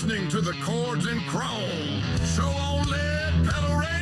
listening to the Chords Chrome show on Lead Pedal Radio.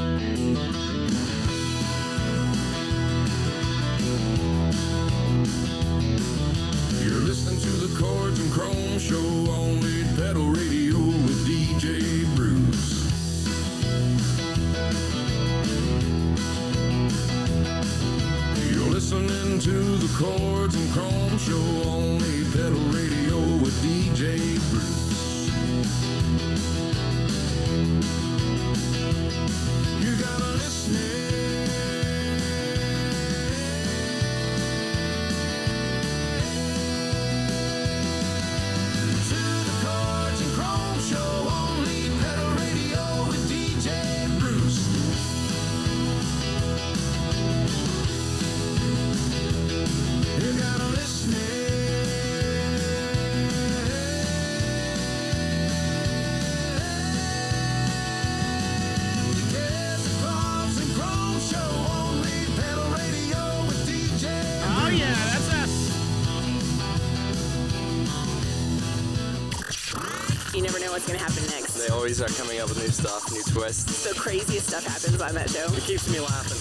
Chords Chrome show only pedal radio with DJ Bruce. You gotta listen to the Chords Chrome show only pedal radio with DJ Bruce. You gotta listen. Yes, the Chords Chrome show only pedal radio with DJ. Oh yeah, that's us. You never know what's gonna happen next. They always are coming up with new stuff, new twists. The craziest stuff happens on that show. It keeps me laughing.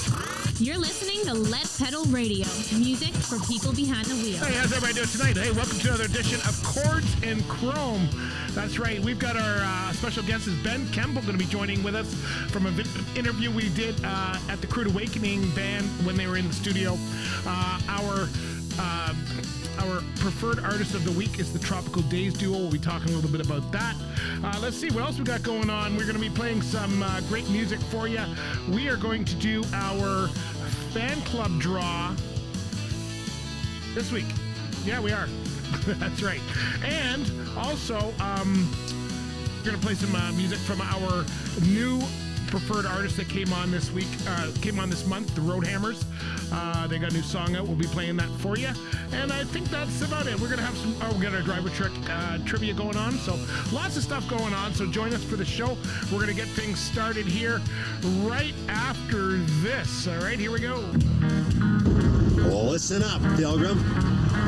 You're listening to Lead Pedal Radio, music for people behind the wheel. Hey, how's everybody doing tonight? Hey, welcome to another edition of Chords Chrome. That's right, we've got our special guest is Ben Kempel going to be joining with us from an interview we did at the Crude Awakening band when they were in the studio. Our preferred artist of the week is the Tropical Days duo. We'll be talking a little bit about that. Let's see what else we got going on. We're going to be playing some great music for you. We are going to do our fan club draw this week. Yeah, we are. That's right. And also, we're going to play some music from our new preferred artist that came on this week, came on this month, the Roadhammers. They got a new song out. We'll be playing that for you. And I think that's about it. We're going to have we got our driver trick trivia going on. So lots of stuff going on. So join us for the show. We're going to get things started here right after this. All right, here we go. Well, listen up, Pilgrim.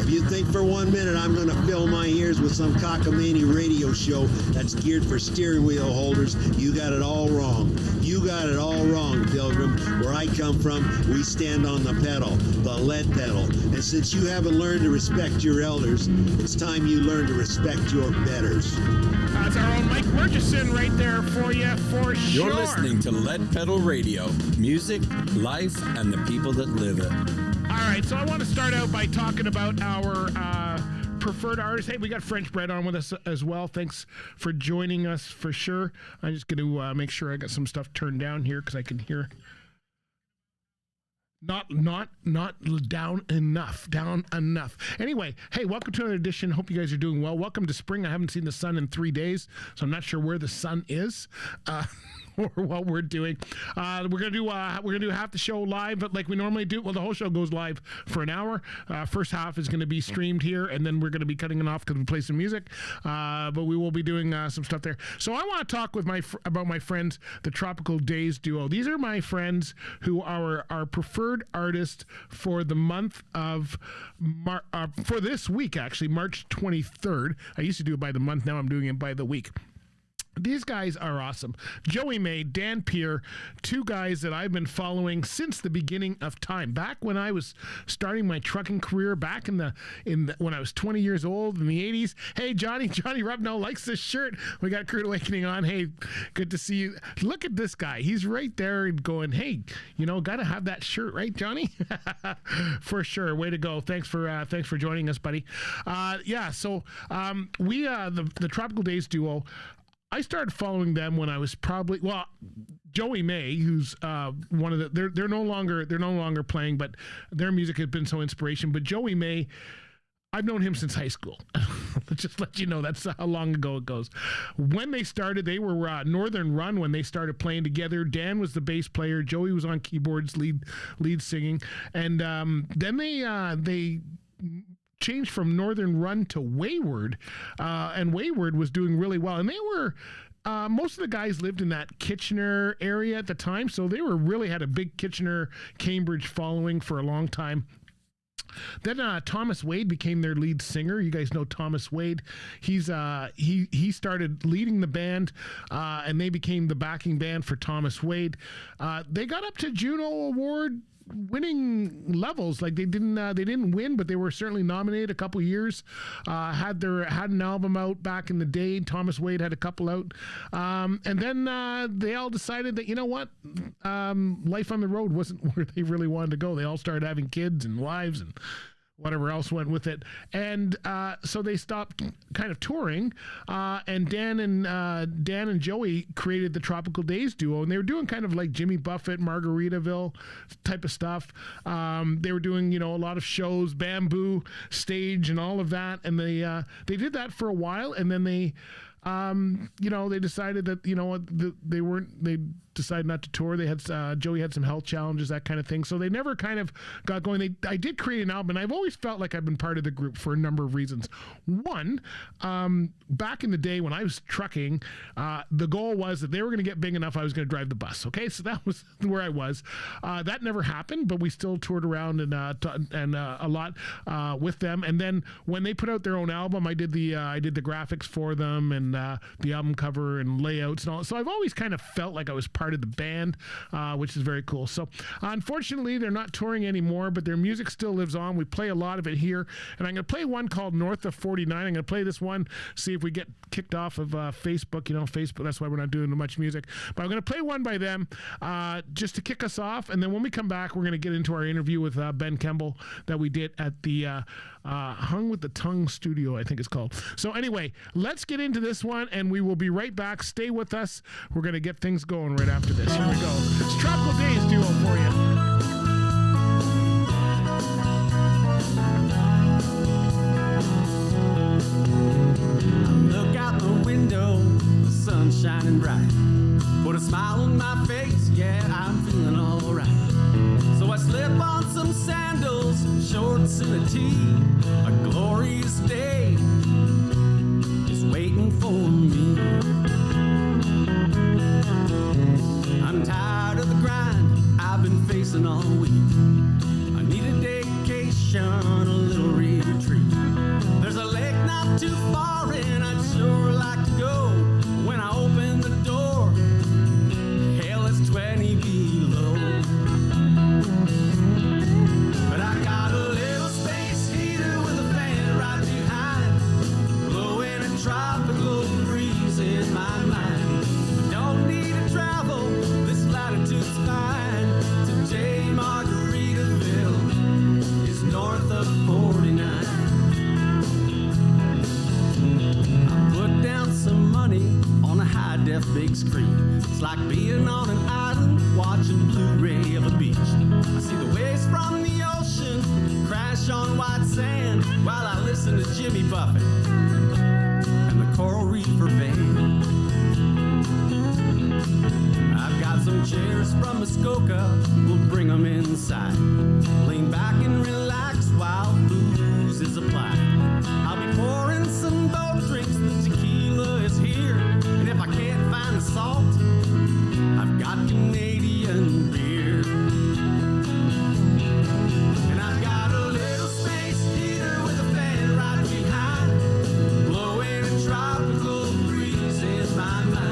If you think for 1 minute I'm going to fill my ears with some cockamamie radio show that's geared for steering wheel holders, you got it all wrong. You got it all wrong, Pilgrim. Where I come from, we stand on the pedal, the lead pedal. And since you haven't learned to respect your elders, it's time you learn to respect your betters. That's our own Mike Murchison right there for you, for sure. You're listening to Lead Pedal Radio, music, life, and the people that live it. All right, so I want to start out by talking about our preferred artist. Hey, we got French Bread on with us as well. Thanks for joining us for sure. I'm just going to make sure I got some stuff turned down here because I can hear. Not down enough. Anyway, hey, welcome to another edition. Hope you guys are doing well. Welcome to spring. I haven't seen the sun in 3 days, so I'm not sure where the sun is. Or what we're doing. We're gonna do half the show live, but like we normally do. Well, the whole show goes live for an hour. First half is going to be streamed here, and then we're going to be cutting it off because we play some music. But we will be doing some stuff there. So I want to talk with about my friends, the Tropical Days duo. These are my friends who are our preferred artist for the month of for this week, actually March 23rd. I used to do it by the month. Now I'm doing it by the week. These guys are awesome. Joey May, Dan Peer, two guys that I've been following since the beginning of time. Back when I was starting my trucking career, back in the when I was 20 years old in the 80s. Hey, Johnny Rubno likes this shirt. We got Crude Awakening on. Hey, good to see you. Look at this guy. He's right there and going, hey, got to have that shirt, right, Johnny? For sure. Way to go. Thanks for joining us, buddy. So we the Tropical Days duo. I started following them when I was probably Joey May, who's one of the they're no longer playing, but their music has been so inspiration. But Joey May, I've known him since high school. Just let you know, that's how long ago it goes. When they started, they were Northern Run when they started playing together. Dan was the bass player. Joey was on keyboards, lead singing, and then they changed from Northern Run to Wayward, and Wayward was doing really well. And they were, most of the guys lived in that Kitchener area at the time, so they really had a big Kitchener, Cambridge following for a long time. Then Thomas Wade became their lead singer. You guys know Thomas Wade. He started leading the band, and they became the backing band for Thomas Wade. They got up to Juno Award winning levels. Like they didn't win, but they were certainly nominated a couple years. Had an album out back in the day. Thomas Wade had a couple out, and then they all decided that life on the road wasn't where they really wanted to go. They all started having kids and wives and whatever else went with it, and so they stopped kind of touring, and Dan and Joey created the Tropical Days duo, and they were doing kind of like Jimmy Buffett, Margaritaville type of stuff. They were doing a lot of shows, Bamboo Stage and all of that, and they did that for a while, and then they decided that they decided not to tour. They had Joey had some health challenges, that kind of thing, so they never kind of got going. I did create an album, and I've always felt like I've been part of the group for a number of reasons. One, back in the day when I was trucking, the goal was that they were going to get big enough I was going to drive the bus. Okay, so that was where I was. That never happened, but we still toured around and a lot with them. And then when they put out their own album, I did the graphics for them and the album cover and layouts and all. So I've always kind of felt like I was part of the band, which is very cool. So unfortunately, they're not touring anymore, but their music still lives on. We play a lot of it here, and I'm going to play one called North of 49. I'm going to play this one, see if we get kicked off of Facebook. Facebook, that's why we're not doing much music. But I'm going to play one by them just to kick us off, and then when we come back, we're going to get into our interview with Ben Kempel that we did at the Hung with the Tongue studio, I think it's called. So anyway, let's get into this one, and we will be right back. Stay with us. We're going to get things going right after this. Here we go. It's Tropical Days duo for you. Look out the window, the sun's shining bright. Put a smile on my face, yeah, I'm feeling alright. So I slip on some sandals, shorts and a tee. A glorious day is waiting for me. I'm tired of the grind I've been facing all week. I need a vacation, a little retreat. There's a lake not too far and I'd sure like to go. When I open the door, hell, it's 20 below. But I got a little space heater with a fan right behind, blowing a tropical breeze in my mind. I don't need to travel, this latitude's fine. Today Margaritaville is north of 49. I put down some money on a high-def big screen. It's like being on an island watching Blu-ray of a beach. I see the waves from the ocean crash on white sand while I listen to Jimmy Buffett and the Coral Reefer Band. I've got some chairs from Muskoka, we'll bring them inside. Lean back and relax while booze is applied. I'll be pouring some boat drinks, the tequila is here. And if I can't find the salt, I've got Canadian beer. And I've got a little space heater with a fan right behind, blowing a tropical breeze in my mind.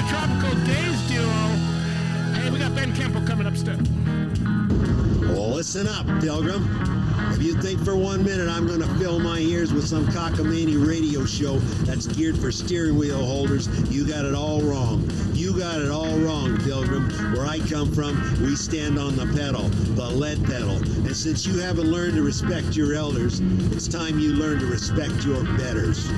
Tropical Days duo. Hey, we got Ben Kempel coming upstairs. Well, listen up, Pilgrim. If you think for 1 minute I'm going to fill my ears with some cockamamie radio show that's geared for steering wheel holders, you got it all wrong. You got it all wrong, Pilgrim. Where I come from, we stand on the pedal, the lead pedal. And since you haven't learned to respect your elders, it's time you learn to respect your betters.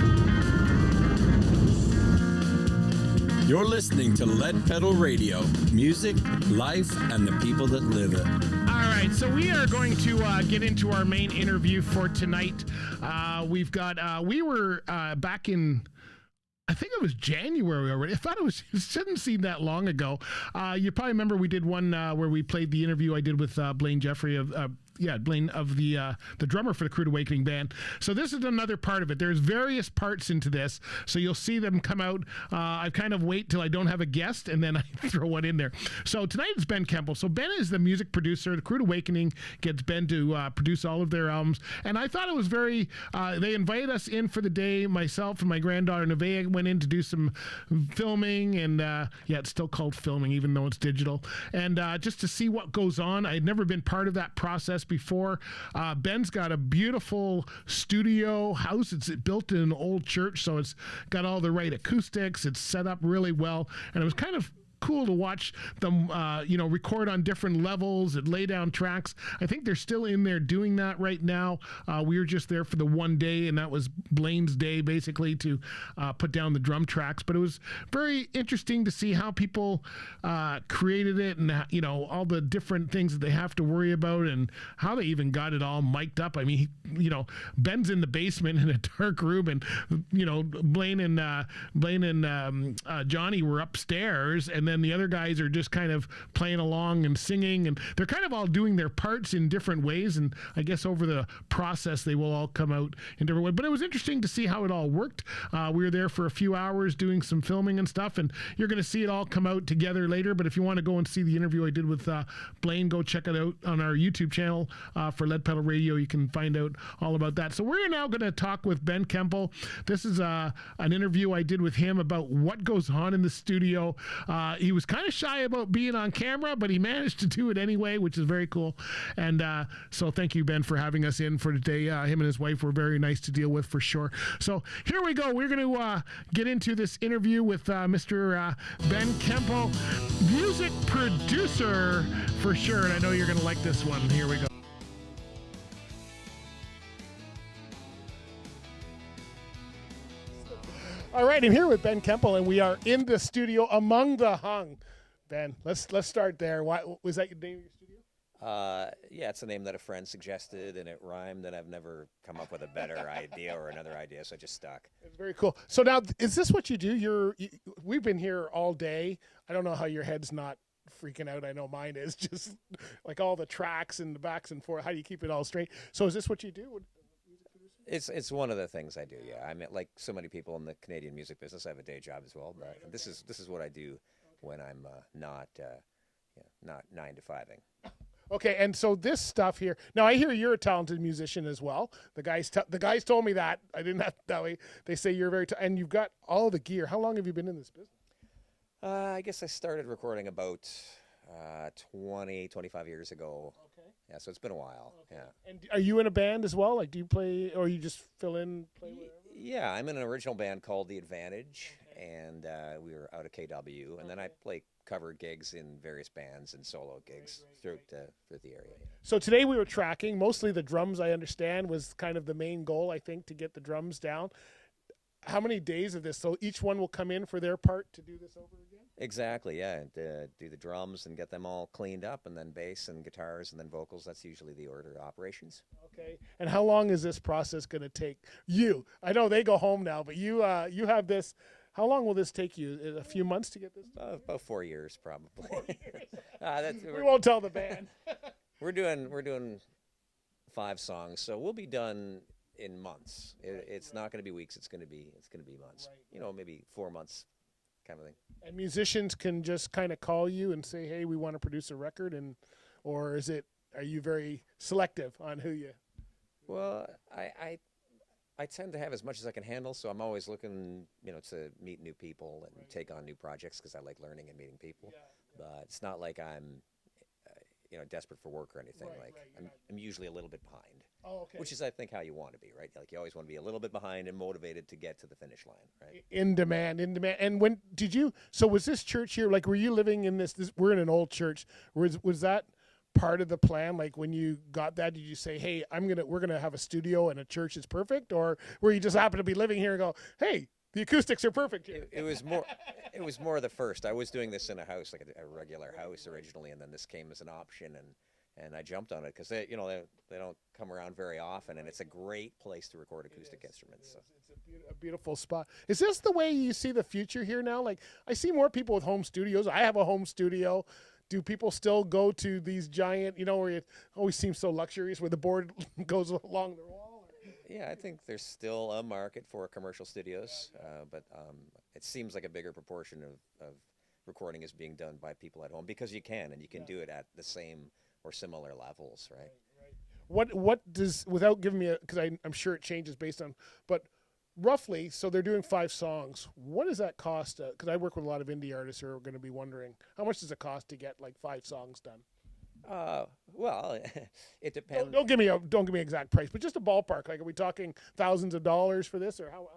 You're listening to Lead Pedal Radio. Music, life, and the people that live it. All right, so we are going to get into our main interview for tonight. We've got, we were back in, I think it was January already. I thought it didn't seem that long ago. You probably remember we did one where we played the interview I did with Blaine Jeffrey of Blaine of the drummer for the Crude Awakening band. So this is another part of it. There's various parts into this, so you'll see them come out. I kind of wait till I don't have a guest, and then I throw one in there. So tonight it's Ben Kempel. So Ben is the music producer. The Crude Awakening gets Ben to produce all of their albums, and I thought it was very. They invited us in for the day. Myself and my granddaughter Nevaeh went in to do some filming, and it's still called filming, even though it's digital, and just to see what goes on. I had never been part of that process before. Ben's got a beautiful studio house. It's built in an old church, so it's got all the right acoustics. It's set up really well, and it was kind of cool to watch them, record on different levels and lay down tracks. I think they're still in there doing that right now. We were just there for the one day, and that was Blaine's day, basically, to put down the drum tracks. But it was very interesting to see how people created it, and all the different things that they have to worry about, and how they even got it all mic'd up. I mean, Ben's in the basement in a dark room, and Blaine and Johnny were upstairs, and then the other guys are just kind of playing along and singing, and they're kind of all doing their parts in different ways, and I guess over the process they will all come out in different ways. But it was interesting to see how it all worked. We were there for a few hours doing some filming and stuff, and you're going to see it all come out together later. But if you want to go and see the interview I did with Blaine, go check it out on our YouTube channel for Lead Pedal Radio. You can find out all about that. So we're now going to talk with Ben Kempel. This is an interview I did with him about what goes on in the studio. He was kind of shy about being on camera, but he managed to do it anyway, which is very cool. And so thank you, Ben, for having us in for today. Him and his wife were very nice to deal with, for sure. So here we go. We're going to get into this interview with Mr. Ben Kempel, music producer for sure. And I know you're going to like this one. Here we go. All right, I'm here with Ben Kempel, and we are in the studio among the hung. Ben, let's start there. Why was that your name of your studio? It's a name that a friend suggested, and it rhymed, and I've never come up with a better idea or another idea, so I just stuck. It's very cool. So now, is this what you do? We've been here all day. I don't know how your head's not freaking out. I know mine is, just like all the tracks and the backs and forth. How do you keep it all straight? So is this what you do? It's one of the things I do. Yeah, I mean, like so many people in the Canadian music business, I have a day job as well. But this is what I do when I'm not 9 to 5ing. Okay, and so this stuff here. Now I hear you're a talented musician as well. The guys told me that. I didn't have that way. They say you're very and you've got all the gear. How long have you been in this business? I guess I started recording about 25 years ago. Okay. Yeah, so it's been a while. Okay. Yeah. And are you in a band as well? Like, do you play, or you just fill in, play whatever? Yeah, I'm in an original band called The Advantage, and we were out of KW, and then I play cover gigs in various bands and solo gigs throughout the area. Yeah. So today we were tracking, mostly the drums, I understand, was kind of the main goal, I think, to get the drums down. How many days of this? So each one will come in for their part to do this over again? Exactly, yeah. Do the drums and get them all cleaned up, and then bass and guitars and then vocals. That's usually the order of operations. Okay. And how long is this process going to take you? I know they go home now, but you have this. How long will this take you? A few months to get this done? About 4 years, probably. 4 years. We won't tell the band. We're doing 5 songs, so we'll be done in months. It's not going to be weeks. It's going to be months. Right. Maybe 4 months, kind of thing. And musicians can just kind of call you and say, "Hey, we want to produce a record," or are you very selective on who you? Well, I tend to have as much as I can handle, so I'm always looking, to meet new people and take on new projects because I like learning and meeting people. But it's not like I'm, desperate for work or anything. I'm usually a little bit behind. Oh, okay. Which is, I think, how you want to be, right? Like you always want to be a little bit behind and motivated to get to the finish line, right? In demand. And when did you? So was this church here? Like, were you living in this? We're in an old church. Was that part of the plan? Like, when you got that, did you say, "Hey, we're gonna have a studio and a church is perfect," or were you just happen to be living here and go, "Hey, the acoustics are perfect here"? It was more of the first. I was doing this in a house, like a regular house originally, and then this came as an option, and I jumped on it because they don't come around very often, and it's a great place to record acoustic instruments. So. It's a beautiful spot. Is this the way you see the future here now? Like, I see more people with home studios. I have a home studio. Do people still go to these giant, where it always seems so luxurious, where the board goes along the wall? Yeah, I think there's still a market for commercial studios, but it seems like a bigger proportion of recording is being done by people at home because you can do it at the same or similar levels, right? What does, without giving me because I'm sure it changes based on, but roughly, so they're doing 5 songs. What does that cost? Because I work with a lot of indie artists who are going to be wondering, how much does it cost to get like 5 songs done? Well, it depends. Don't give me an exact price, but just a ballpark. Like, are we talking thousands of dollars for this, or how?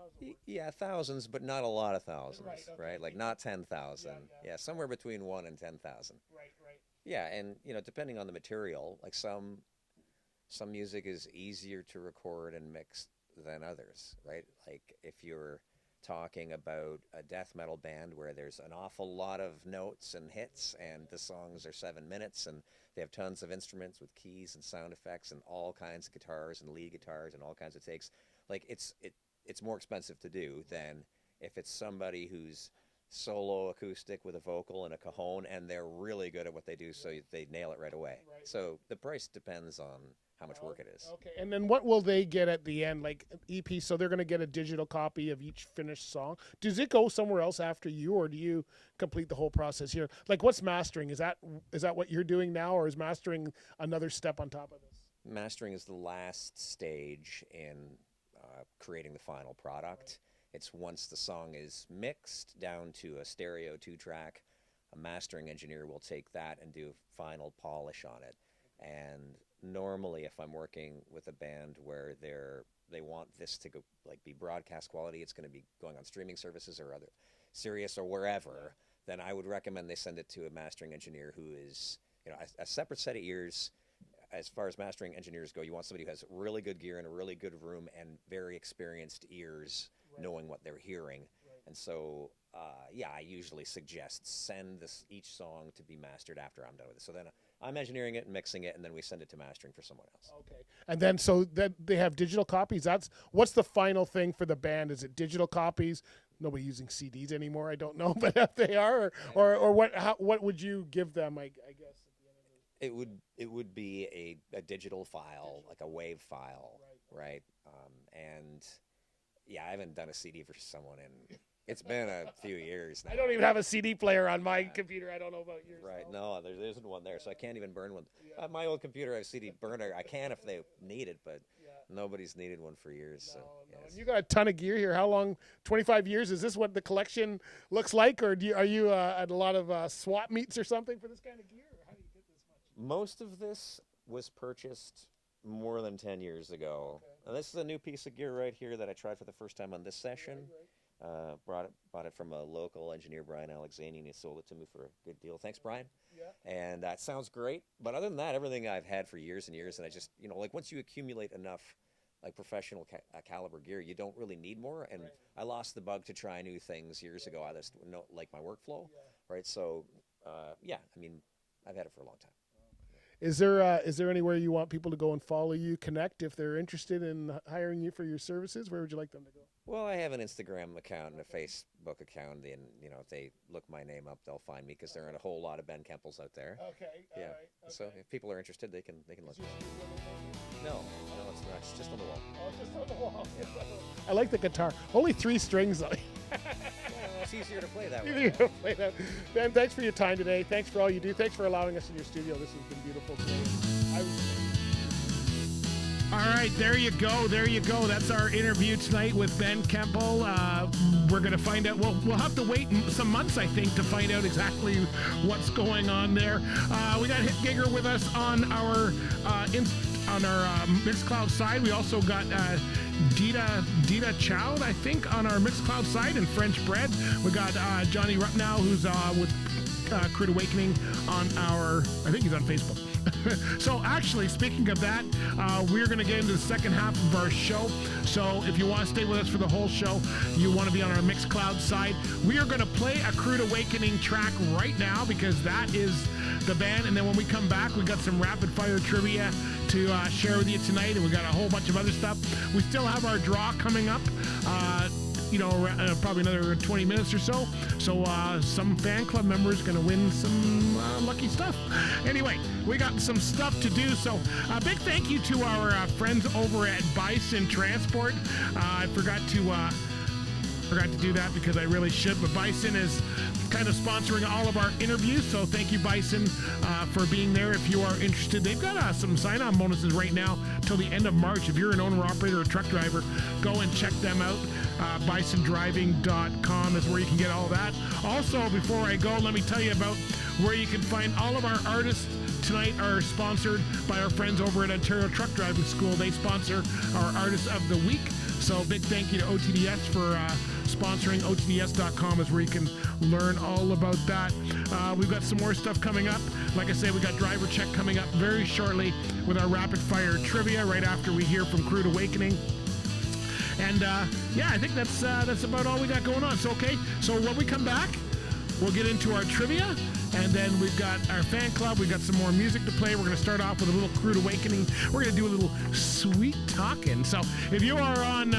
Yeah, thousands, but not a lot of thousands, Right, okay. Like not 10,000. Yeah, somewhere between 1 and 10,000. Right. Yeah, and depending on the material, like some music is easier to record and mix than others, right? Like if you're talking about a death metal band where there's an awful lot of notes and hits and the songs are 7 minutes and they have tons of instruments with keys and sound effects and all kinds of guitars and lead guitars and all kinds of takes, like it's more expensive to do than if it's somebody who's solo acoustic with a vocal and a cajon and they're really good at what they do, so they nail it right away. So the price depends on how much work it is. Okay, and then what will they get at the end, like EP? So they're going to get a digital copy of each finished song. Does it go somewhere else after you, or do you complete the whole process here? Like, what's mastering? Is that what you're doing now, or is mastering another step on top of this? Mastering is the last stage in creating the final product. It's once the song is mixed down to a stereo 2-track, a mastering engineer will take that and do final polish on it. And normally, if I'm working with a band where they want this to go be broadcast quality, it's going to be going on streaming services or other Sirius or wherever, then I would recommend they send it to a mastering engineer who is a separate set of ears. As far as mastering engineers go, you want somebody who has really good gear in a really good room and very experienced ears, knowing what they're hearing. And so, I usually suggest send each song to be mastered after I'm done with it. So then I'm engineering it and mixing it, and then we send it to mastering for someone else. Okay. And then so that they have digital copies. What's the final thing for the band? Is it digital copies? Nobody using CDs anymore, I don't know, but if they are, or what would you give them? I guess. It would be a digital file, like a WAV file, right? And I haven't done a CD for someone in. It's been a few years now. I don't even have a CD player on my computer. I don't know about yours. Right. No, there isn't one there, so I can't even burn one. My old computer, I have a CD burner. I can if they need it, but nobody's needed one for years. No. Yes. And you got a ton of gear here. How long? 25 years? Is this what the collection looks like, or are you at a lot of swap meets or something for this kind of gear? Or how do you get this much? Most of this was purchased more than 10 years ago. Okay. And this is a new piece of gear right here that I tried for the first time on this session. Bought it from a local engineer, Brian Alexanian, and he sold it to me for a good deal. Thanks, Brian. Yeah. And that sounds great. But other than that, everything I've had for years and years, and I just, once you accumulate enough professional caliber gear, you don't really need more. And I lost the bug to try new things years ago. I just don't like my workflow, right? So, I've had it for a long time. Is there anywhere you want people to go and follow you, connect if they're interested in hiring you for your services? Where would you like them to go? Well, I have an Instagram account and a Facebook account, and if they look my name up, they'll find me because there aren't a whole lot of Ben Kempels out there. Okay. Yeah. All right, okay. So if people are interested, they can look. No, it's not. It's just on the wall. Oh, it's just on the wall. I like the guitar. Only 3 strings though. Well, it's easier to play that way. Easier to play that. Ben, thanks for your time today. Thanks for all you do. Thanks for allowing us in your studio. This has been beautiful today. All right, there you go. There you go. That's our interview tonight with Ben Kempel. We're going to find out. Well, we'll have to wait some months, I think, to find out exactly what's going on there. We got Hit Gigger with us on our Mixcloud side. We also got Dita Chow, I think, on our Mixcloud side, and French Bread. We got Johnny Rupnow, who's with Crude Awakening on our, I think he's on Facebook. So actually, speaking of that, we're going to get into the second half of our show. So if you want to stay with us for the whole show, you want to be on our Mixcloud side, we are going to play a Crude Awakening track right now because that is the band. And then when we come back, we got some rapid fire trivia to share with you tonight, and we got a whole bunch of other stuff. We still have our draw coming up. Probably another 20 minutes or so. So some fan club members going to win some lucky stuff. Anyway, we got some stuff to do. So a big thank you to our friends over at Bison Transport. I forgot to do that because I really should, but Bison is kind of sponsoring all of our interviews, so thank you, Bison, for being there. If you are interested, they've got some sign-on bonuses right now till the end of March. If you're an owner, operator, or truck driver, go and check them out. bisondriving.com is where you can get all that. Also, before I go, let me tell you about where you can find all of our artists tonight are sponsored by our friends over at Ontario Truck Driving School. They sponsor our Artists of the Week. So big thank you to OTDS for sponsoring. OTDS.com is where you can learn all about that. We've got some more stuff coming up. Like I said, we got Driver Check coming up very shortly with our rapid fire trivia right after we hear from Crude Awakening. And I think that's about all we got going on. So okay, so when we come back, we'll get into our trivia. And then we've got our fan club. We've got some more music to play. We're going to start off with a little Crude Awakening. We're going to do a little sweet talking. So if you are on,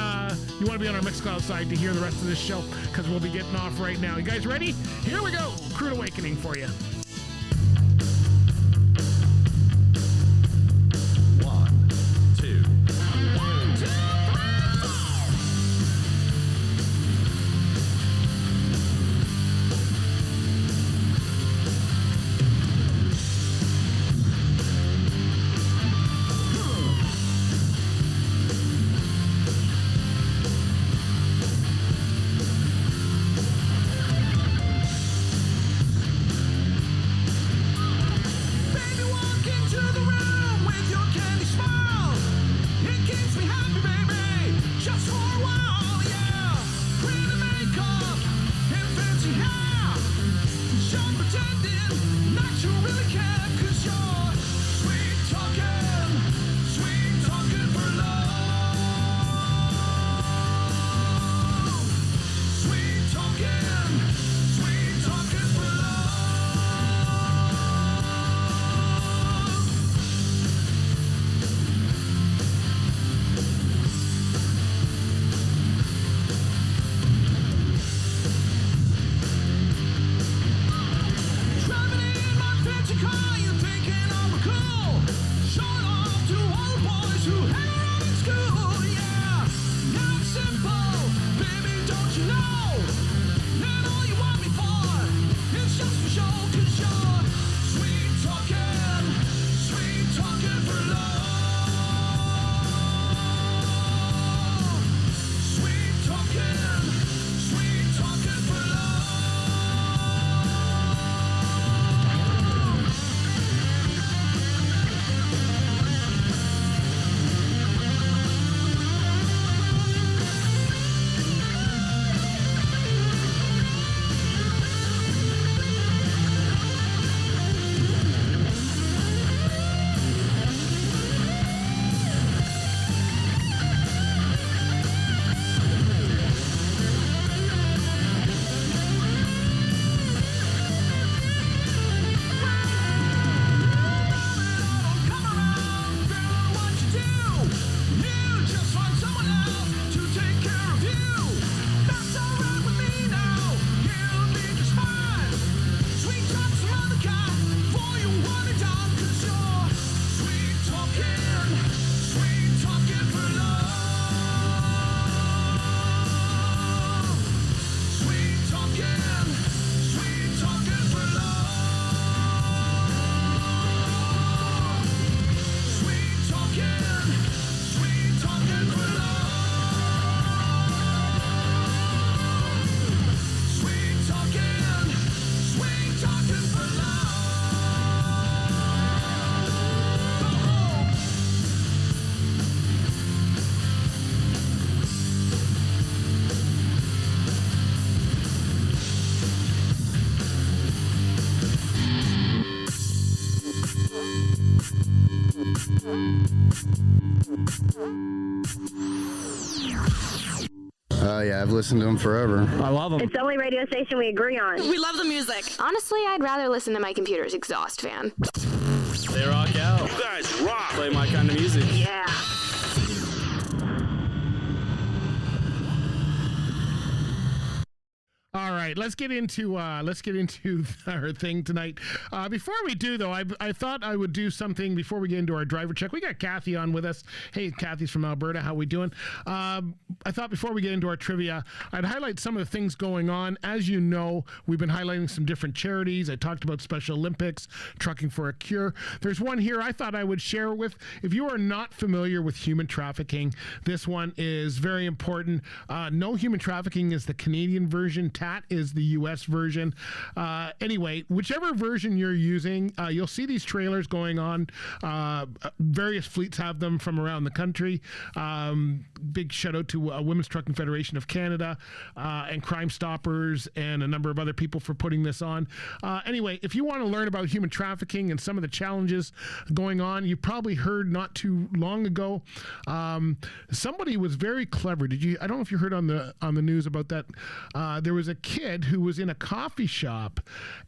you want to be on our Mixcloud side to hear the rest of this show, because we'll be getting off right now. You guys ready? Here we go. Crude Awakening for you. 1, 2. Yeah, I've listened to them forever. I love them. It's the only radio station we agree on. We love the music. Honestly, I'd rather listen to my computer's exhaust fan. They rock out. You guys rock. Play my kind of music. Yeah. All right, let's get into our thing tonight. Before we do, though, I thought I would do something before we get into our driver check. We got Kathy on with us. Hey, Kathy's from Alberta. How we doing? I thought before we get into our trivia, I'd highlight some of the things going on. As you know, we've been highlighting some different charities. I talked about Special Olympics, Trucking for a Cure. There's one here I thought I would share with. If you are not familiar with human trafficking, this one is very important. No Human Trafficking is the Canadian version. TAT is the U.S. version. Anyway, whichever version you're using, you'll see these trailers going on. Various fleets have them from around the country. Big shout out to Women's Trucking Federation of Canada and Crime Stoppers and a number of other people for putting this on. Anyway, if you want to learn about human trafficking and some of the challenges going on, you probably heard not too long ago. Somebody was very clever. I don't know if you heard on the news about that. There was a kid who was in a coffee shop,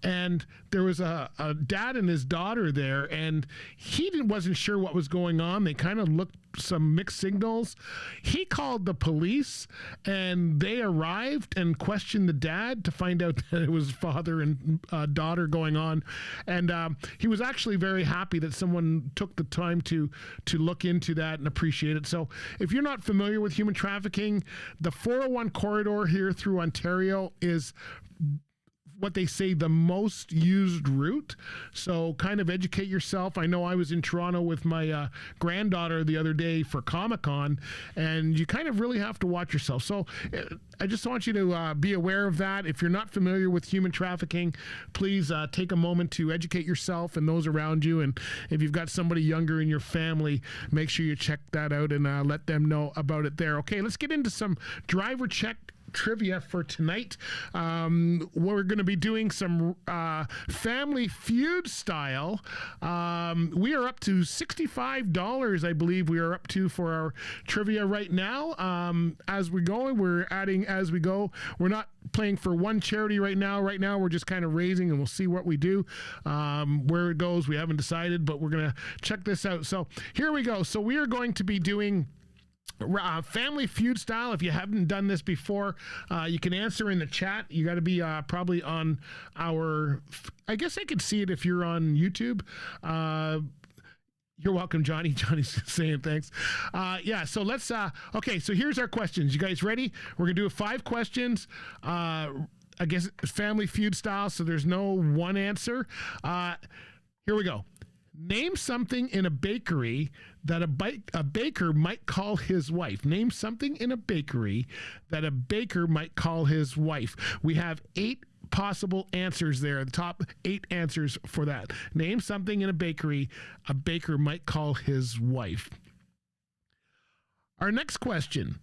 and there was a dad and his daughter there, and he wasn't sure what was going on. They kind of looked some mixed signals. He called the police, and they arrived and questioned the dad to find out that it was father and daughter going on. And he was actually very happy that someone took the time to look into that and appreciate it. So if you're not familiar with human trafficking, the 401 corridor here through Ontario is what they say the most used route. So kind of educate yourself. I know I was in Toronto with my granddaughter the other day for Comic-Con, and you kind of really have to watch yourself. So I just want you to be aware of that. If you're not familiar with human trafficking, please take a moment to educate yourself and those around you. And if you've got somebody younger in your family, make sure you check that out and let them know about it there. Okay, let's get into some driver check trivia for tonight. We're going to be doing some Family Feud style. We are up to $65, I believe we are up to for our trivia right now. As we go, we're adding as we go. We're not playing for one charity right now. Right now, we're just kind of raising, and we'll see what we do. Where it goes, we haven't decided, but we're going to check this out. So here we go. So we are going to be doing Family Feud style. If you haven't done this before, you can answer in the chat. You got to be probably on our, I guess I could see it if you're on YouTube. You're welcome, Johnny. Johnny's saying thanks. Yeah, so let's, okay, so here's our questions. You guys ready? We're going to do 5 questions. I guess Family Feud style, so there's no one answer. Here we go. Name something in a bakery that a baker might call his wife. Name something in a bakery that a baker might call his wife. We have 8 possible answers there. The top 8 answers for that. Name something in a bakery a baker might call his wife. Our next question.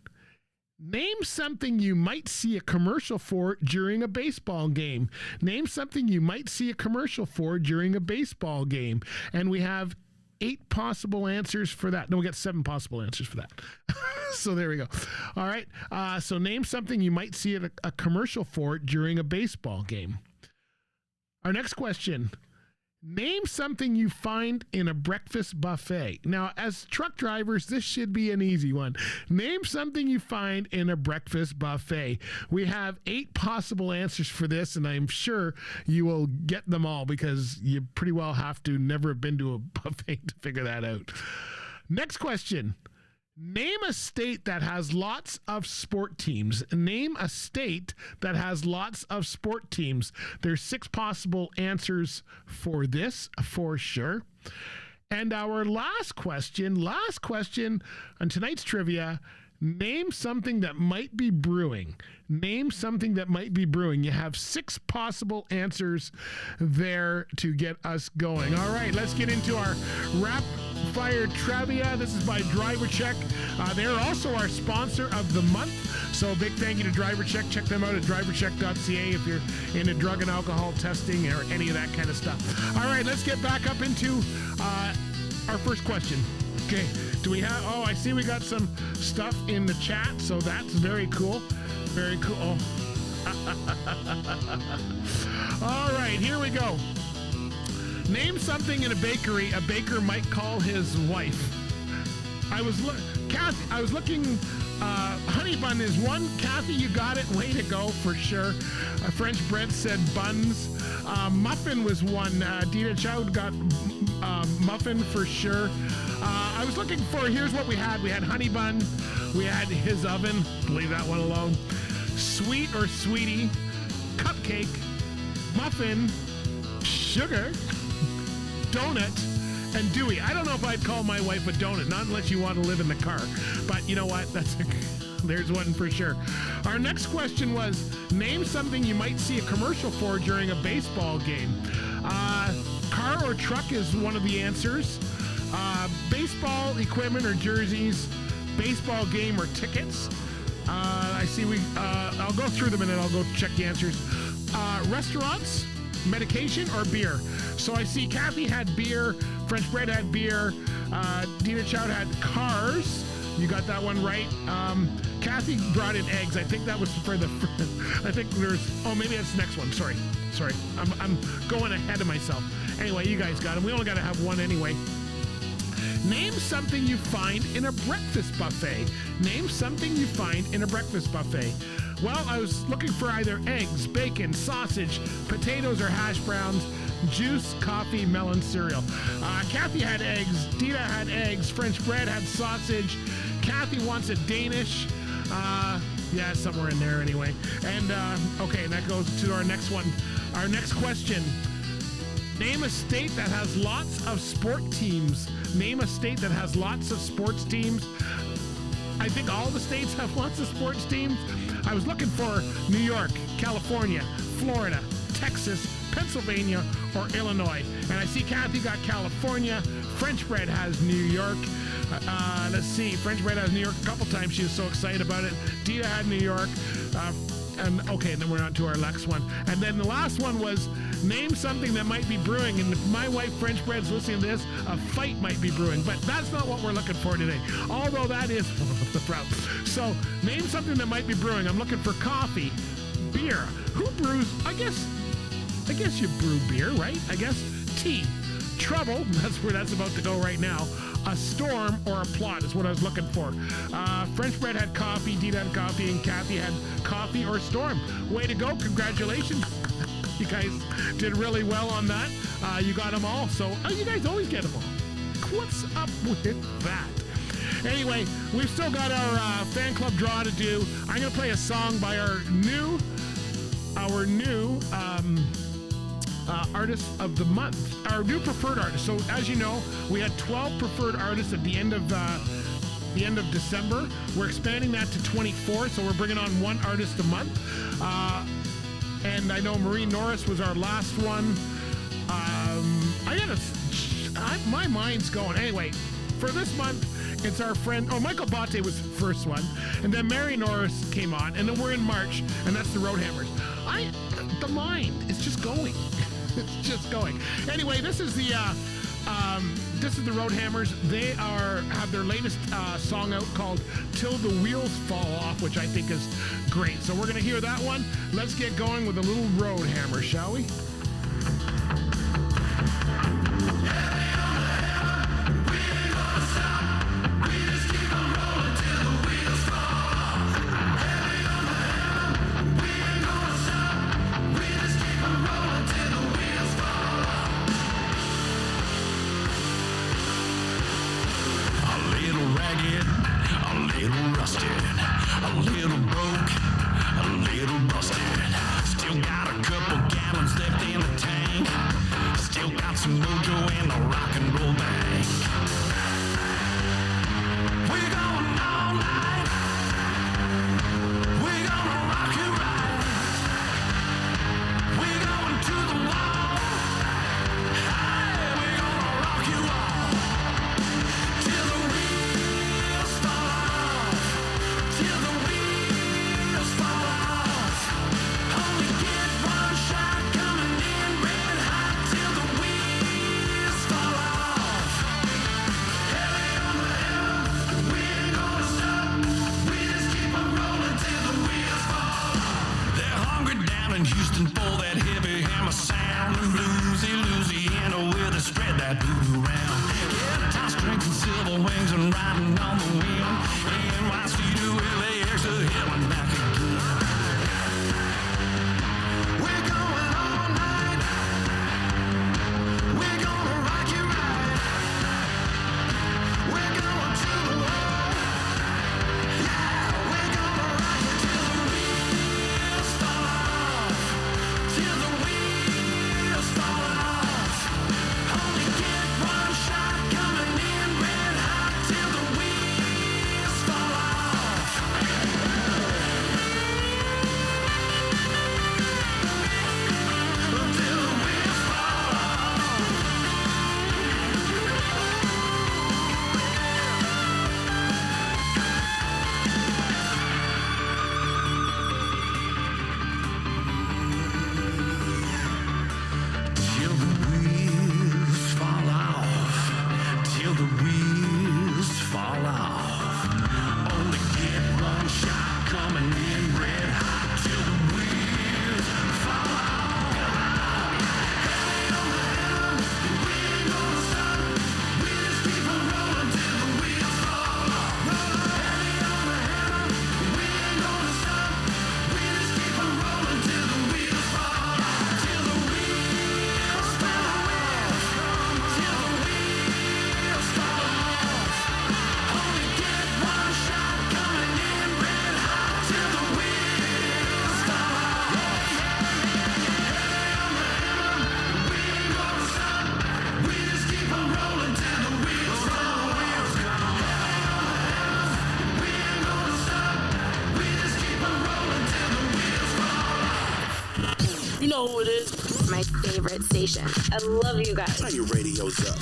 Name something you might see a commercial for during a baseball game. Name something you might see a commercial for during a baseball game. And we have 8 possible answers for that. No, we got 7 possible answers for that. So there we go. All right. So name something you might see a commercial for during a baseball game. Our next question. Name something you find in a breakfast buffet. Now, as truck drivers, this should be an easy one. Name something you find in a breakfast buffet. We have 8 possible answers for this, and I'm sure you will get them all because you pretty well have to never have been to a buffet to figure that out. Next question. Name a state that has lots of sport teams. Name a state that has lots of sport teams. There's 6 possible answers for this, for sure. And our last question on tonight's trivia, name something that might be brewing. Name something that might be brewing. You have 6 possible answers there to get us going. All right, let's get into our rapid-fire trivia. This is by Driver Check. They're also our sponsor of the month. So a big thank you to Driver Check. Check them out at drivercheck.ca if you're into drug and alcohol testing or any of that kind of stuff. All right, let's get back up into our first question. Okay, do we have, oh, I see we got some stuff in the chat, so that's very cool. Very cool. Oh. All right, here we go. Name something in a bakery a baker might call his wife. Kathy, I was looking, honey bun is one. Kathy, you got it. Way to go, for sure. French bread said buns. Muffin was one. Dita Chow got muffin for sure. I was looking for, here's what we had. We had honey bun. We had his oven. Leave that one alone. Sweet or sweetie. Cupcake. Muffin. Sugar. Donut. And Dewey. I don't know if I'd call my wife a donut, not unless you want to live in the car. But you know what? There's one for sure. Our next question was, name something you might see a commercial for during a baseball game. Car or truck is one of the answers. Baseball equipment or jerseys. Baseball game or tickets. I see I'll go through them and then I'll go check the answers. Restaurants, medication, or beer. So I see Kathy had beer, French Bread had beer, Dina Chow had cars. You got that one right. Kathy brought in eggs. I think that was for the, I think there's, oh, maybe that's the next one. Sorry. I'm going ahead of myself. Anyway, you guys got them. We only got to have one anyway. Name something you find in a breakfast buffet. Name something you find in a breakfast buffet. Well, I was looking for either eggs, bacon, sausage, potatoes or hash browns, juice, coffee, melon, cereal. Kathy had eggs, Dita had eggs, French bread had sausage. Kathy wants a Danish. Yeah, somewhere in there anyway. And, okay, that goes to our next one. Our next question. Name a state that has lots of sport teams. Name a state that has lots of sports teams. I think all the states have lots of sports teams. I was looking for New York, California, Florida, Texas, Pennsylvania, or Illinois. And I see Kathy got California. French Bread has New York. Let's see. French Bread has New York a couple times. She was so excited about it. Dita had New York. And okay, then we're on to our next one. And then the last one was name something that might be brewing. And if my wife French Bread's listening to this, a fight might be brewing. But that's not what we're looking for today. Although that is the problem. So name something that might be brewing. I'm looking for coffee, beer. Who brews? I guess you brew beer, right? I guess tea. Trouble. That's where that's about to go right now. A storm or a plot is what I was looking for. French Bread had coffee, Dita had coffee, and Kathy had coffee or storm. Way to go. Congratulations. You guys did really well on that. You got them all. So you guys always get them all. What's up with that? Anyway, we've still got our fan club draw to do. I'm going to play a song by our new artist of the month, our new preferred artist. So as you know, we had 12 preferred artists at the end of December. We're expanding that to 24, so we're bringing on one artist a month. And I know Marie Norris was our last one. My mind's going. Anyway, for this month, it's our friend, Michael Bate was the first one, and then Mary Norris came on, and then we're in March, and that's the Roadhammers. The mind is just going. It's just going. Anyway, this is the Roadhammers. They have their latest song out called Till the Wheels Fall Off, which I think is great. So we're going to hear that one. Let's get going with a little Roadhammer, shall we? Till the wheels fall off. Only get one. that blue round. Yeah, toss drinking silver wings and riding on the wind. NYC to LAX to hell and back again. We're going all night. We're gonna rock you right. We're going to the wall. Yeah, we're gonna rock you till the wheels fall off. Till the wheels fall off. Only get one shot coming in red hot till the wheels fall off. Till the wheels fall off. Till the wheels fall off. Till the wheels fall off. Only get one shot coming in red hot till the wheels fall off. Hey, on the helm, we ain't gonna stop. We just keep on rolling till the wheels fall off. Hey, on the helm, we ain't gonna stop. We just keep on rolling till the wheels fall off. Till the wheels fall off. Till the wheels fall off. Only get one shot coming in red hot till the wheels fall off. Hey, on the helm, we ain't gonna stop. We just keep on rolling till the wheels fall off. Hey, on the helm, we ain't gonna stop. We just keep on rolling till the wheels fall off. You know who it is. My favorite station. I love you guys. Turn your radios up.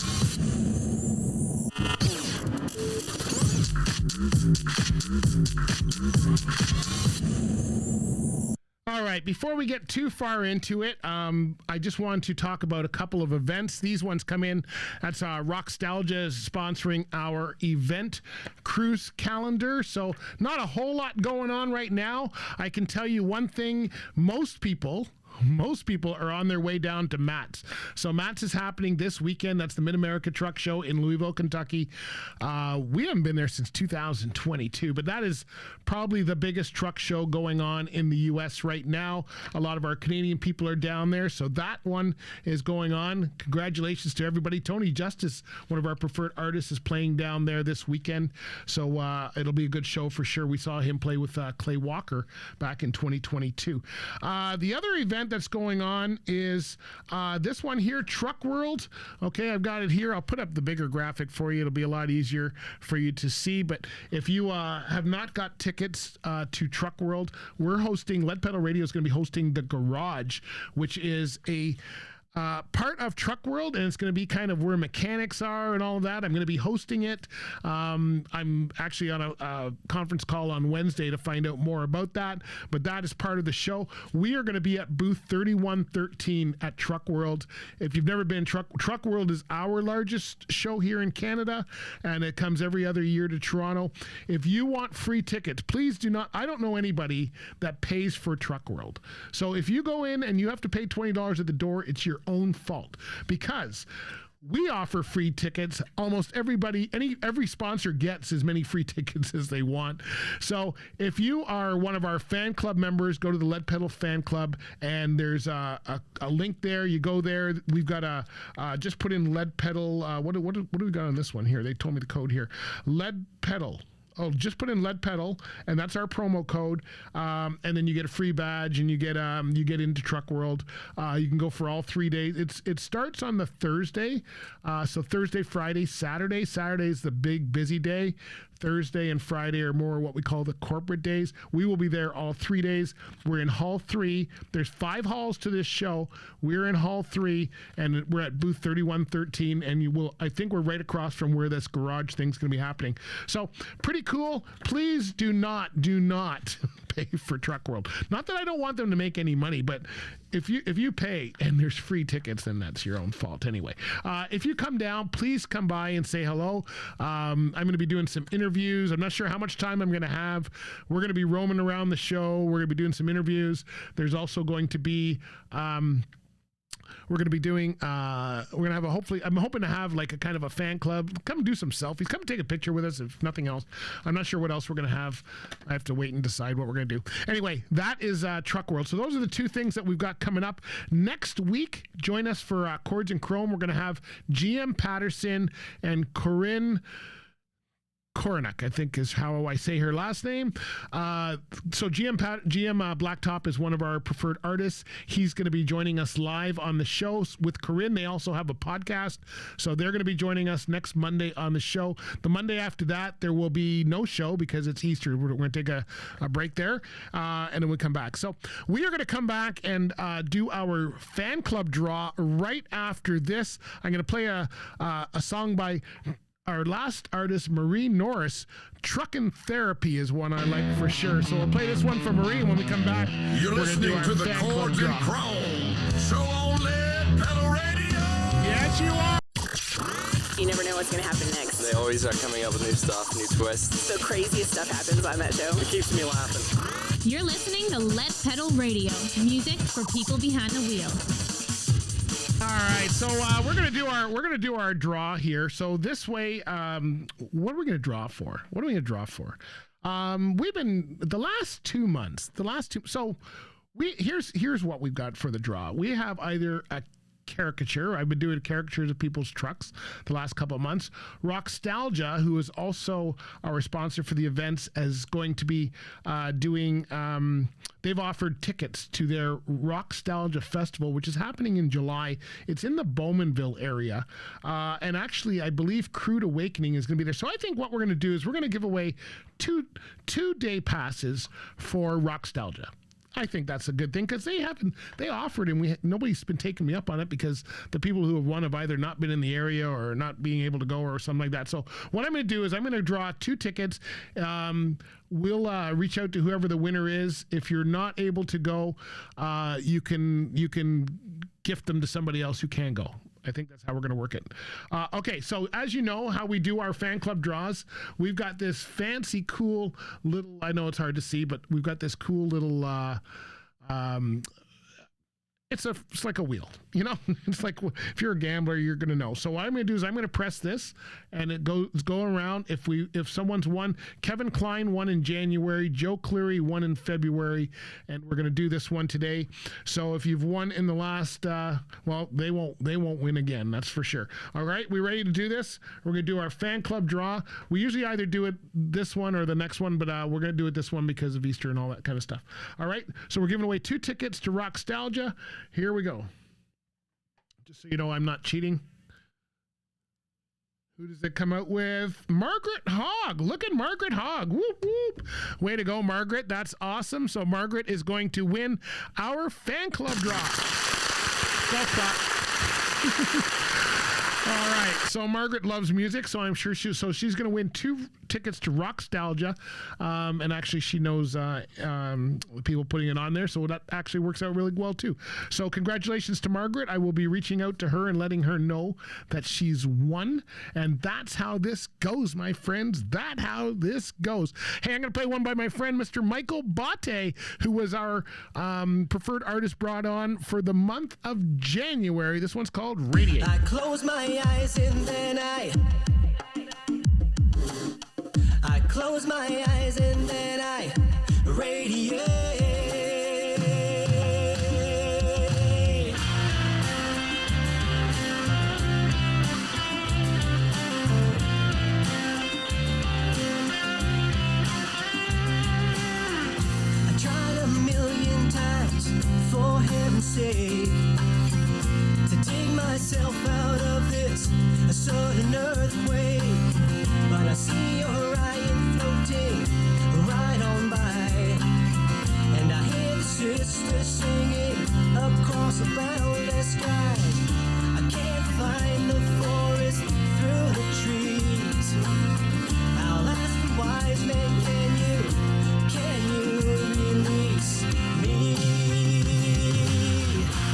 All right, before we get too far into it, I just want to talk about a couple of events. These ones come in. That's Rockstalgia is sponsoring our event cruise calendar. So not a whole lot going on right now. I can tell you one thing, most people are on their way down to Matt's. So Matt's is happening this weekend. That's the Mid-America Truck Show in Louisville, Kentucky. We haven't been there since 2022, but that is probably the biggest truck show going on in the U.S. right now. A lot of our Canadian people are down there, so that one is going on. Congratulations to everybody. Tony Justice, one of our preferred artists, is playing down there this weekend, so it'll be a good show for sure. We saw him play with Clay Walker back in 2022. The other event that's going on is this one here, Truck World. Okay, I've got it here. I'll put up the bigger graphic for you. It'll be a lot easier for you to see. But if you have not got tickets to Truck World, we're hosting, Lead Pedal Radio is going to be hosting The Garage, which is a part of Truck World, and it's going to be kind of where mechanics are and all of that. I'm going to be hosting it. I'm actually on a conference call on Wednesday to find out more about that, but that is part of the show. We are going to be at booth 3113 at Truck World. If you've never been, Truck World is our largest show here in Canada, and it comes every other year to Toronto. If you want free tickets, please do not, I don't know anybody that pays for Truck World. So if you go in and you have to pay $20 at the door, it's your own fault, because we offer free tickets. Almost everybody, every sponsor gets as many free tickets as they want. So if you are one of our fan club members, go to the Lead Pedal fan club, and there's a link there. You go there. We've got just put in Lead Pedal. What do we got on this one here? They told me the code here. Lead Pedal. Oh, just put in Lead Pedal, and that's our promo code. And then you get a free badge, and you get into Truck World. You can go for all 3 days. It starts on the Thursday, so Thursday, Friday, Saturday. Saturday is the big busy day. Thursday and Friday are more what we call the corporate days. We will be there all 3 days. We're in Hall 3. There's 5 halls to this show. We're in Hall 3, and we're at booth 3113, and I think we're right across from where this garage thing's going to be happening. So pretty cool. Please do not pay for Truck World. Not that I don't want them to make any money, but if you pay and there's free tickets, then that's your own fault anyway. If you come down, please come by and say hello. I'm going to be doing some interviews. I'm not sure how much time I'm going to have. We're going to be roaming around the show. We're going to be doing some interviews. There's also going to be we're going to be doing, we're going to have I'm hoping to have like a kind of a fan club. Come do some selfies. Come take a picture with us, if nothing else. I'm not sure what else we're going to have. I have to wait and decide what we're going to do. Anyway, that is Truck World. So those are the two things that we've got coming up. Next week, join us for Chords and Chrome. We're going to have GM Patterson and Corinne Korenik, I think is how I say her last name. So GM Blacktop is one of our preferred artists. He's going to be joining us live on the show with Corinne. They also have a podcast, so they're going to be joining us next Monday on the show. The Monday after that, there will be no show because it's Easter. We're going to take a break there, and then we come back. So we are going to come back and do our fan club draw right after this. I'm going to play a song by our last artist, Marie Norris. Truckin' Therapy is one I like for sure. So we'll play this one for Marie, and when we come back, You're listening to the Chords Chrome show on Lead Pedal Radio. Yes, you are. You never know what's going to happen next. They always are coming up with new stuff, new twists. The craziest stuff happens on that show. It keeps me laughing. You're listening to Lead Pedal Radio, music for people behind the wheel. All right, so we're gonna do our draw here. So this way, what are we gonna draw for? We've been the last 2 months. So here's what we've got for the draw. We have either a caricature. I've been doing caricatures of people's trucks the last couple of months. Rockstalgia, who is also our sponsor for the events, is going to be doing, they've offered tickets to their Rockstalgia Festival, which is happening in July. It's in the Bowmanville area. And actually, I believe Crude Awakening is going to be there. So I think what we're going to do is we're going to give away two day passes for Rockstalgia. I think that's a good thing because they offered and nobody's been taking me up on it because the people who have won have either not been in the area or not being able to go or something like that. So what I'm going to do is I'm going to draw 2 tickets. We'll reach out to whoever the winner is. If you're not able to go, you can gift them to somebody else who can go. I think that's how we're going to work it. Okay, so as you know how we do our fan club draws, we've got this fancy, cool little, I know it's hard to see, but we've got this cool little, it's like a wheel, you know? It's like if you're a gambler, you're going to know. So what I'm going to do is I'm going to press this and it goes around. If someone's won, Kevin Klein won in January, Joe Cleary won in February, and we're going to do this one today. So if you've won in the last, well, they won't win again. That's for sure. All right, we ready to do this? We're going to do our fan club draw. We usually either do it this one or the next one, but we're going to do it this one because of Easter and all that kind of stuff. All right, so we're giving away 2 tickets to Rockstalgia. Here we go. Just so you know, I'm not cheating. Who does it come out with? Margaret Hogg. Look at Margaret Hogg. Whoop, whoop. Way to go, Margaret. That's awesome. So Margaret is going to win our fan club draw. Stop. All right. So Margaret loves music, so I'm sure she's going to win 2 tickets to Rockstalgia. And actually, she knows people putting it on there, so that actually works out really well, too. So congratulations to Margaret. I will be reaching out to her and letting her know that she's won. And that's how this goes, my friends. That's how this goes. Hey, I'm going to play one by my friend, Mr. Michael Bate, who was our preferred artist brought on for the month of January. This one's called Radiate. I close my eyes and then I close my eyes and then I radiate. I tried a million times, for heaven's sake, to dig myself out of this sudden earthquake, but I see Orion floating right on by, and I hear the sisters singing across the boundless sky. I can't find the forest through the trees. I'll ask the wise men, can you release me?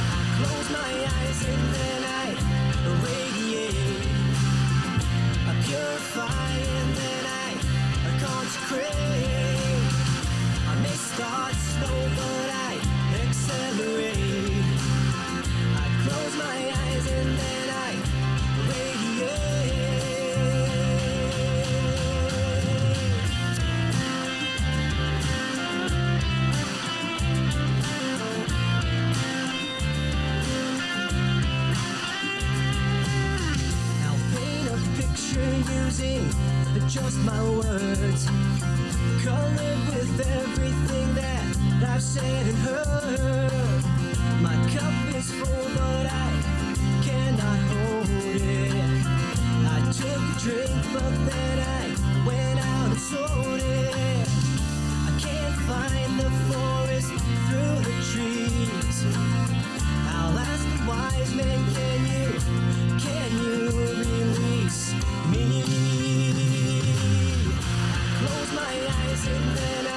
I close my eyes and then I radiate. I purify and then I consecrate. I may start slow but I accelerate. I close confusing than just my words. Colored with everything that I've said and heard. My cup is full, but I cannot hold it. I took a drink, but then I went out and sold it. I can't find the forest through the trees. I'll ask the wise men, can you release me? Close my eyes and then I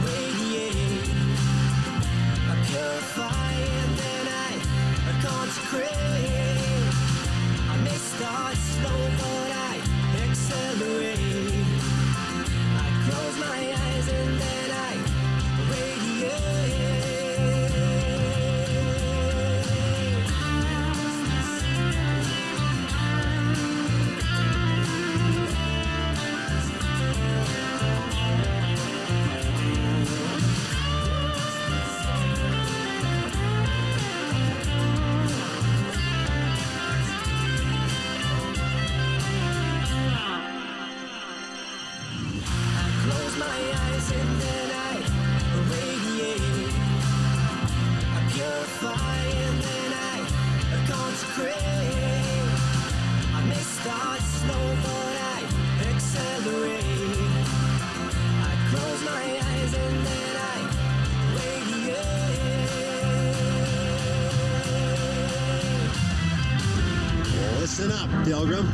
radiate. I purify and then I consecrate. I may start slow but I accelerate. I close my eyes and then I radiate. Close my eyes and then I radiate. I purify and then I consecrate. I may start slow but I accelerate. I close my eyes and then I radiate. Well, listen up, Pilgrim.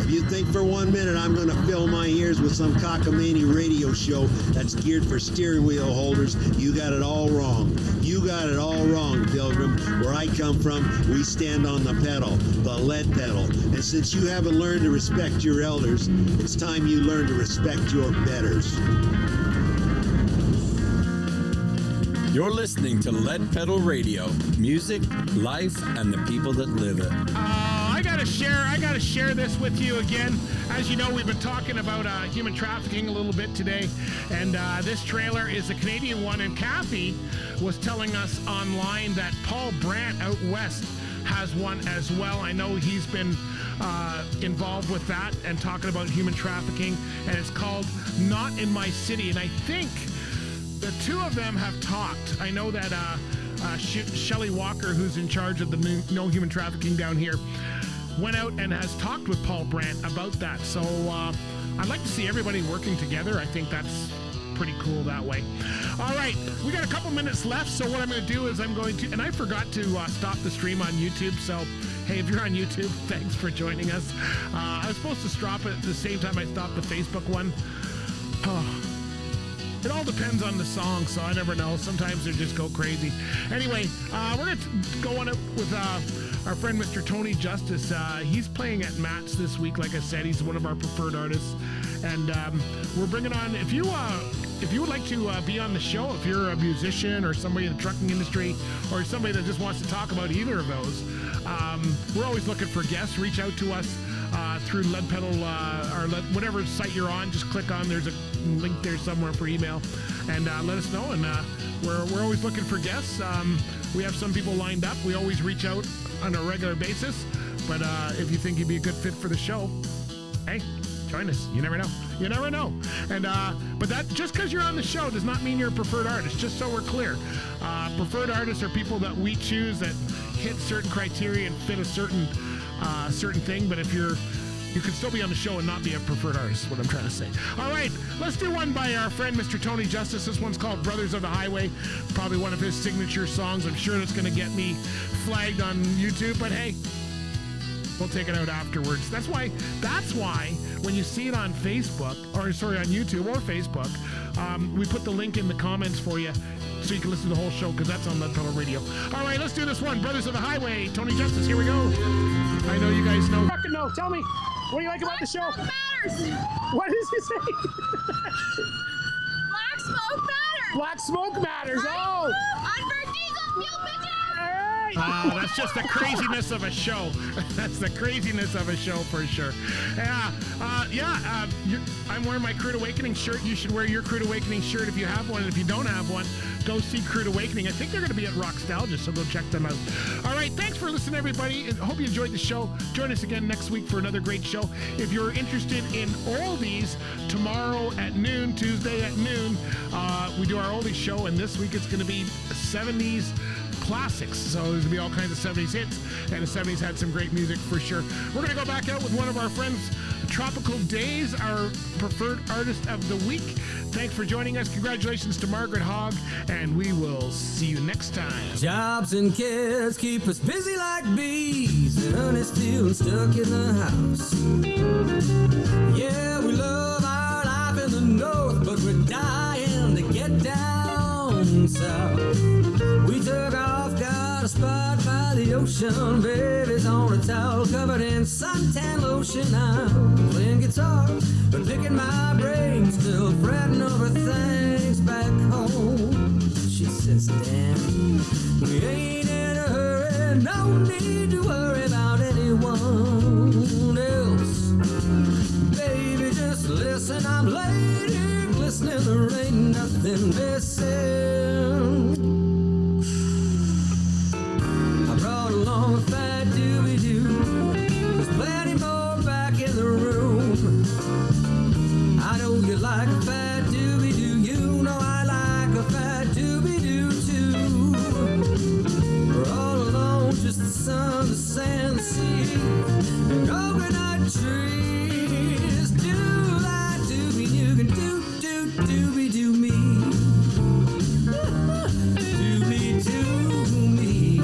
If you think for 1 minute I'm going to fill my ears with some cockamamie radio show that's geared for steering wheel holders, you got it all wrong. You got it all wrong, Pilgrim. Where I come from, we stand on the pedal, the lead pedal. And since you haven't learned to respect your elders, it's time you learn to respect your betters. You're listening to Lead Pedal Radio, music, life, and the people that live it. I gotta share this with you again. As you know, we've been talking about human trafficking a little bit today, and this trailer is a Canadian one, and Kathy was telling us online that Paul Brandt out west has one as well. I know he's been involved with that and talking about human trafficking, and it's called Not in My City, and I think the two of them have talked. I know that Shelley Walker, who's in charge of the No Human Trafficking down here, went out and has talked with Paul Brandt about that. So I'd like to see everybody working together. I think that's pretty cool that way. All right, we got a couple minutes left, so what I'm going to do is I'm going to, and I forgot to stop the stream on YouTube, so hey, if you're on YouTube, thanks for joining us. I was supposed to stop it at the same time I stopped the Facebook one. It all depends on the song, so I never know. Sometimes they just go crazy. Anyway, we're going to go on it with our friend Mr. Tony Justice. He's playing at Matt's this week. Like I said, he's one of our preferred artists. And we're bringing on, if you would like to be on the show, if you're a musician or somebody in the trucking industry or somebody that just wants to talk about either of those, we're always looking for guests. Reach out to us through Lead Pedal or whatever site you're on. Just click on, there's a link there somewhere for email, and let us know. And we're always looking for guests. We have some people lined up. We always reach out on a regular basis, but if you think you'd be a good fit for the show, hey, join us. You never know. You never know. And but that just because you're on the show does not mean you're a preferred artist. Just so we're clear, preferred artists are people that we choose that hit certain criteria and fit a certain thing. But if you can still be on the show and not be a preferred artist, is what I'm trying to say. All right, let's do one by our friend Mr. Tony Justice. This one's called Brothers of the Highway. Probably one of his signature songs. I'm sure that's going to get me flagged on YouTube, but hey, we'll take it out afterwards. That's why when you see it on Facebook, or sorry, on YouTube or Facebook, we put the link in the comments for you so you can listen to the whole show, because that's on Lead Pedal Radio. All right, let's do this one. Brothers of the Highway, Tony Justice, here we go. I know you guys know. Fucking no, tell me, what do you like about the show? Black smoke matters. What does he say? Black smoke matters. Black smoke matters, oh. Unburned diesel fuel, bitches. All right. That's just the craziness of a show. That's the craziness of a show for sure. I'm wearing my Crude Awakening shirt. You should wear your Crude Awakening shirt if you have one. And if you don't have one, go see Crude Awakening. I think they're going to be at Rockstalgia, so go check them out. All right, thanks for listening, everybody. I hope you enjoyed the show. Join us again next week for another great show. If you're interested in oldies, tomorrow at noon, Tuesday at noon, we do our oldies show, and this week it's going to be 70s classics. So there's going to be all kinds of 70s hits, and the 70s had some great music for sure. We're going to go back out with one of our friends, Tropical Days, our preferred artist of the week. Thanks for joining us. Congratulations to Margaret Hogg, and we will see you next time. Jobs and kids keep us busy like bees, and honey's feeling stuck in the house. Yeah, we love our life in the north, but we're dying to get down south. We took off, got a spot by the ocean. Baby's on a towel covered in suntan lotion. I'm playing guitar, but picking my brain, still fretting over things back home. She says, Dan, we ain't in a hurry, no need to worry about anyone else. Baby, just listen, I'm late here glistening, there ain't nothing missing. I brought along a fat doobie-doo, there's plenty more back in the room. I know you like a fat doobie-doo, you know I like a fat doobie-doo too. We're all alone, just the sun, the sand, the sea, and coconut trees. Do that doobie, you can doobie-doo me. Doobie-doo me.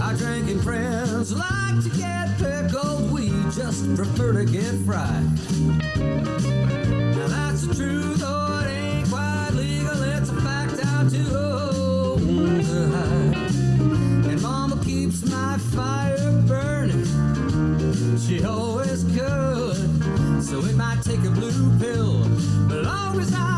Our drinking friends like to get pickled, we just prefer to get fried. Now that's the truth, though it ain't quite legal, it's a fact out to hold the hide. And Mama keeps my fire burning, she always could, so it might take a blue pill, but long as I